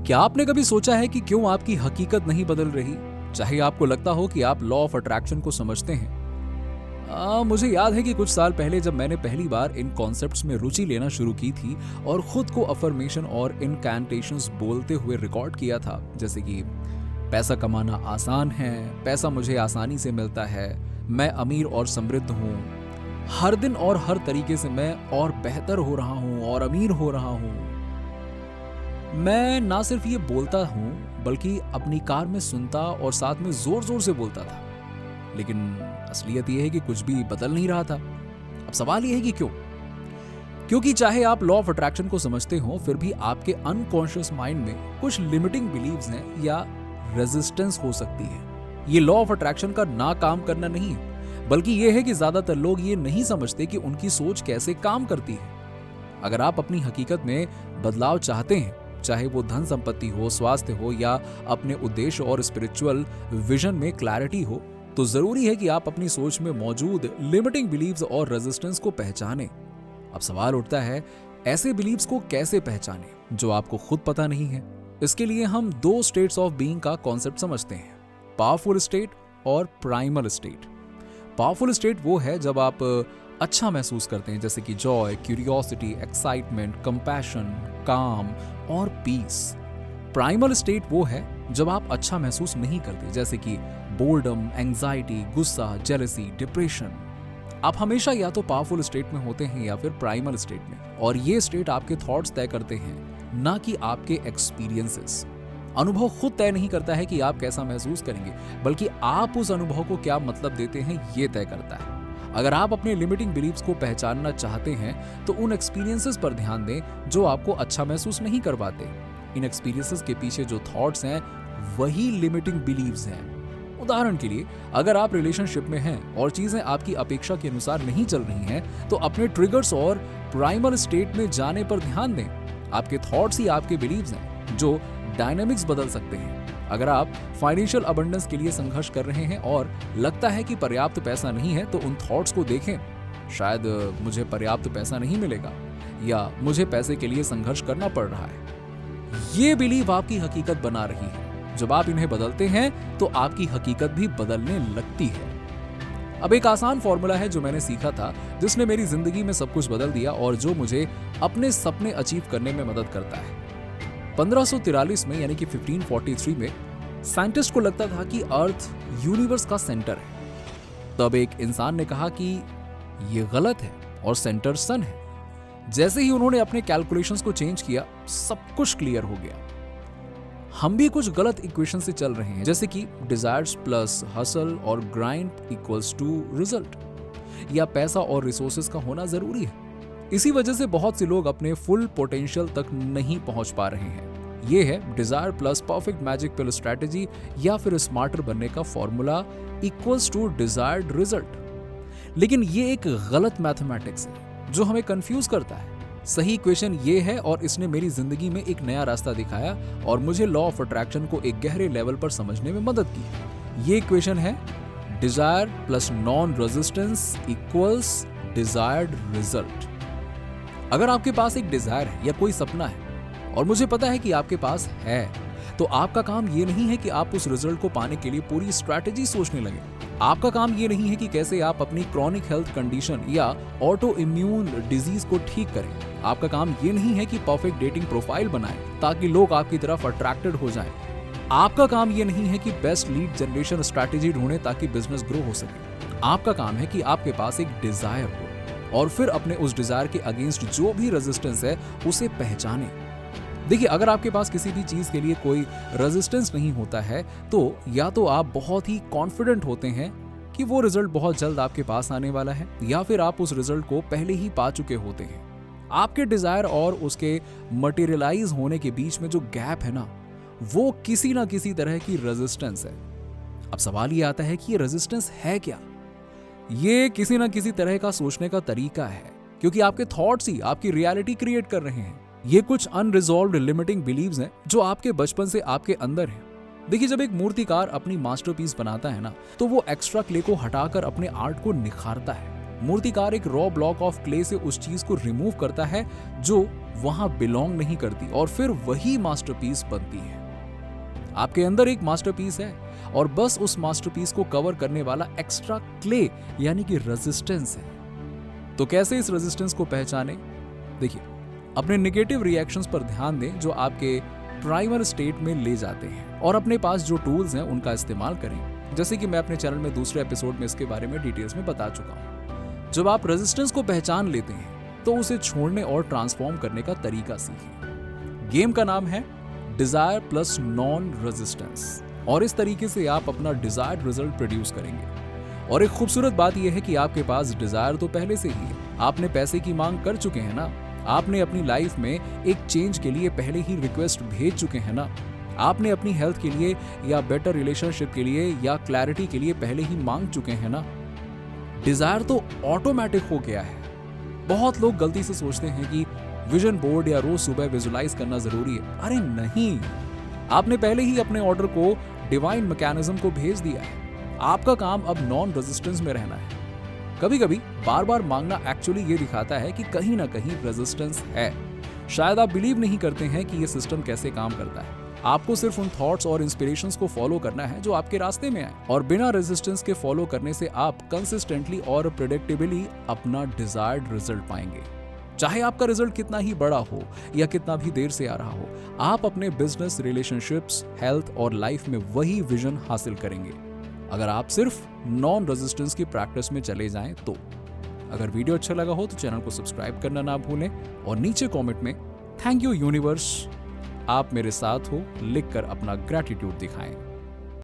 क्या आपने कभी सोचा है कि क्यों आपकी हकीकत नहीं बदल रही, चाहे आपको लगता हो कि आप लॉ ऑफ अट्रैक्शन को समझते हैं? मुझे याद है कि कुछ साल पहले जब मैंने पहली बार इन कॉन्सेप्ट्स में रुचि लेना शुरू की थी और खुद को अफर्मेशन और इनकैंटेशंस बोलते हुए रिकॉर्ड किया था, जैसे कि पैसा कमाना आसान है, पैसा मुझे आसानी से मिलता है, मैं अमीर और समृद्ध हूँ, हर दिन और हर तरीके से मैं और बेहतर हो रहा हूँ और अमीर हो रहा हूँ। मैं ना सिर्फ ये बोलता हूँ बल्कि अपनी कार में सुनता और साथ में जोर जोर से बोलता था, लेकिन असलियत यह है कि कुछ भी बदल नहीं रहा था। अब सवाल यह है कि क्यों? क्योंकि चाहे आप लॉ ऑफ अट्रैक्शन को समझते हो, फिर भी आपके अनकॉन्शियस माइंड में कुछ लिमिटिंग बिलीव्स हैं या रेजिस्टेंस हो सकती है। ये लॉ ऑफ अट्रैक्शन का ना काम करना नहीं है, बल्कि यह है कि ज्यादातर लोग ये नहीं समझते कि उनकी सोच कैसे काम करती है। अगर आप अपनी हकीकत में बदलाव चाहते हैं, चाहे वो धन संपत्ति हो, स्वास्थ्य हो या अपने उद्देश्य और स्पिरिचुअल विजन में क्लैरिटी हो, तो जरूरी है कि आप अपनी सोच में मौजूद लिमिटिंग बिलीव्स और रेजिस्टेंस को पहचानें। अब सवाल उठता है, ऐसे बिलीव्स को कैसे पहचानें जो आपको खुद पता नहीं है? इसके लिए हम दो स्टेट्स ऑफ बीइंग का कॉन्सेप्ट समझते हैं, पावरफुल स्टेट और प्राइमल स्टेट। पावरफुल स्टेट वो है जब आप अच्छा महसूस करते हैं, जैसे कि जॉय, क्यूरियोसिटी, एक्साइटमेंट, कंपैशन, काम और पीस। प्राइमल स्टेट वो है जब आप अच्छा महसूस नहीं करते, जैसे कि बोर्डम, एंजाइटी, गुस्सा, जेलसी, डिप्रेशन। आप हमेशा या तो पावरफुल स्टेट में होते हैं या फिर प्राइमल स्टेट में, और ये स्टेट आपके थॉट्स तय करते हैं, ना कि आपके एक्सपीरियंसेस। अनुभव खुद तय नहीं करता है कि आप कैसा महसूस करेंगे, बल्कि आप उस अनुभव को क्या मतलब देते हैं ये तय करता है। अगर आप अपने लिमिटिंग बिलीव्स को पहचानना चाहते हैं तो उन एक्सपीरियंसेस पर ध्यान दें जो आपको अच्छा महसूस नहीं करवाते। इन एक्सपीरियंसेस के पीछे जो थॉट्स हैं वही लिमिटिंग बिलीव्स हैं। उदाहरण के लिए, अगर आप रिलेशनशिप में हैं और चीजें आपकी अपेक्षा के अनुसार नहीं चल रही हैं, तो अपने ट्रिगर्स और प्राइमल स्टेट में जाने पर ध्यान दें। आपके थॉट्स ही आपके बिलीव्स हैं जो डायनामिक्स बदल सकते हैं। अगर आप फाइनेंशियल अबंडेंस के लिए संघर्ष कर रहे हैं और लगता है कि पर्याप्त पैसा नहीं है, तो उन थॉट्स को देखें, शायद मुझे पर्याप्त पैसा नहीं मिलेगा या मुझे पैसे के लिए संघर्ष करना पड़ रहा है। ये बिलीव आपकी हकीकत बना रही है। जब आप इन्हें बदलते हैं तो आपकी हकीकत भी बदलने लगती है। अब एक आसान फॉर्मूला है जो मैंने सीखा था, जिसने मेरी जिंदगी में सब कुछ बदल दिया और जो मुझे अपने सपने अचीव करने में मदद करता है। 1543 में यानी कि 1543 में साइंटिस्ट को लगता था कि अर्थ यूनिवर्स का सेंटर है। तब एक इंसान ने कहा कि यह गलत है और सेंटर सन है। जैसे ही उन्होंने अपने कैलकुलेशंस को चेंज किया, सब कुछ क्लियर हो गया। हम भी कुछ गलत इक्वेशन से चल रहे हैं, जैसे कि डिजायर्स प्लस हसल और ग्राइंड इक्वल्स टू रिजल्ट, या पैसा और रिसोर्सेज का होना जरूरी है। इसी वजह से बहुत से लोग अपने फुल पोटेंशियल तक नहीं पहुंच पा रहे हैं। ये है desire plus perfect magic pill strategy, या फिर स्मार्टर बनने का formula equals to desired result. लेकिन ये एक गलत मैथमेटिक्स है जो हमें कंफ्यूज करता है। सही इक्वेशन ये है और इसने मेरी जिंदगी में एक नया रास्ता दिखाया और मुझे लॉ ऑफ अट्रैक्शन को एक गहरे लेवल पर समझने में मदद की। ये इक्वेशन है desire plus non resistance equals desired result. अगर आपके पास एक डिजायर है या कोई सपना है और मुझे पता है कि आपके पास है, तो आपका काम ये नहीं है कि आप उस रिजल्ट को पाने के लिए पूरी स्ट्रैटेजी सोचने लगे। आपका काम ये नहीं है कि कैसे आप अपनी क्रॉनिक हेल्थ कंडीशन या ऑटो इम्यून डिजीज को ठीक करें। आपका काम ये नहीं है कि परफेक्ट डेटिंग प्रोफाइल बनाएं ताकि लोग आपकी तरफ अट्रैक्टेड हो जाएं। आपका काम ये नहीं है कि बेस्ट लीड जनरेशन स्ट्रैटेजी ढूंढें ताकि बिजनेस ग्रो हो सके। आपका काम है कि आपके पास एक डिजायर हो और फिर अपने उस डिजायर के अगेंस्ट जो भी रेजिस्टेंस है उसे पहचानें। देखिए, अगर आपके पास किसी भी चीज के लिए कोई रेजिस्टेंस नहीं होता है, तो या तो आप बहुत ही कॉन्फिडेंट होते हैं कि वो रिजल्ट बहुत जल्द आपके पास आने वाला है, या फिर आप उस रिजल्ट को पहले ही पा चुके होते हैं। आपके डिजायर और उसके मटेरियलाइज होने के बीच में जो गैप है ना, वो किसी ना किसी तरह की रेजिस्टेंस है। अब सवाल ये आता है कि ये रेजिस्टेंस है क्या? ये किसी ना किसी तरह का सोचने का तरीका है, क्योंकि आपके थॉट्स ही आपकी रियलिटी क्रिएट कर रहे हैं। ये कुछ अनरिजॉल्व्ड लिमिटिंग बिलीव्स हैं जो आपके बचपन से आपके अंदर हैं। देखिए, जब एक मूर्तिकार अपनी मास्टरपीस बनाता है ना, तो वो एक्स्ट्रा क्ले को हटाकर अपने आर्ट को निखारता है। मूर्तिकार एक रॉ ब्लॉक ऑफ क्ले से उस चीज को रिमूव करता है जो वहां बिलोंग नहीं करती और फिर वही मास्टरपीस बनती है। आपके अंदर एक मास्टरपीस है और बस उस मास्टरपीस को कवर करने वाला एक्स्ट्रा क्ले यानी कि रेजिस्टेंस है। तो कैसे इस रेजिस्टेंस को पहचाने? देखिए, अपने नेगेटिव रिएक्शंस पर ध्यान दें जो आपके प्राइमर स्टेट में ले जाते हैं और अपने पास जो टूल्स हैं उनका इस्तेमाल करें, जैसे कि मैं अपने चैनल में दूसरे एपिसोड में इसके बारे में डिटेल्स में बता चुका हूं। जब आप रेजिस्टेंस को पहचान लेते हैं तो उसे छोड़ने और ट्रांसफॉर्म करने का तरीका सीखें। गेम का नाम है डिजायर प्लस नॉन रेजिस्टेंस और इस तरीके से आप अपना डिजायर्ड रिजल्ट प्रोड्यूस करेंगे। और एक खूबसूरत बात यह है कि आपके पास डिजायर तो पहले से ही है। आपने पैसे की मांग कर चुके हैं ना, आपने अपनी लाइफ में एक चेंज के लिए पहले ही रिक्वेस्ट भेज चुके हैं ना, आपने अपनी हेल्थ के लिए या बेटर रिलेशनशिप के लिए या क्लैरिटी के लिए पहले ही मांग चुके हैं ना। डिजायर तो ऑटोमेटिक हो गया है। बहुत लोग गलती से सोचते हैं कि विजन बोर्ड या रोज सुबह विजुलाइज करना जरूरी है। अरे नहीं, आपने पहले ही अपने ऑर्डर को डिवाइन मैकेनिज्म को भेज दिया है। आपका काम अब नॉन रेजिस्टेंस में रहना है। कभी कभी बार बार मांगना एक्चुअली ये दिखाता है कि कहीं ना कहीं रेजिस्टेंस है। शायद आप बिलीव नहीं करते हैं कि ये सिस्टम कैसे काम करता है। आपको सिर्फ उन थॉट्स और इंस्पिरेशंस को फॉलो करना है जो आपके रास्ते में आए, और बिना रेजिस्टेंस के फॉलो करने से आप कंसिस्टेंटली और प्रेडिक्टेबली अपना डिजायर्ड रिजल्ट पाएंगे। चाहे आपका रिजल्ट कितना ही बड़ा हो या कितना भी देर से आ रहा हो, आप अपने बिजनेस, रिलेशनशिप्स, हेल्थ और लाइफ में वही विजन हासिल करेंगे अगर आप सिर्फ नॉन रेजिस्टेंस की प्रैक्टिस में चले जाएं तो। अगर वीडियो अच्छा लगा हो तो चैनल को सब्सक्राइब करना ना भूलें और नीचे कमेंट में थैंक यू यूनिवर्स, आप मेरे साथ हो लिखकर अपना ग्रैटिट्यूड दिखाएं।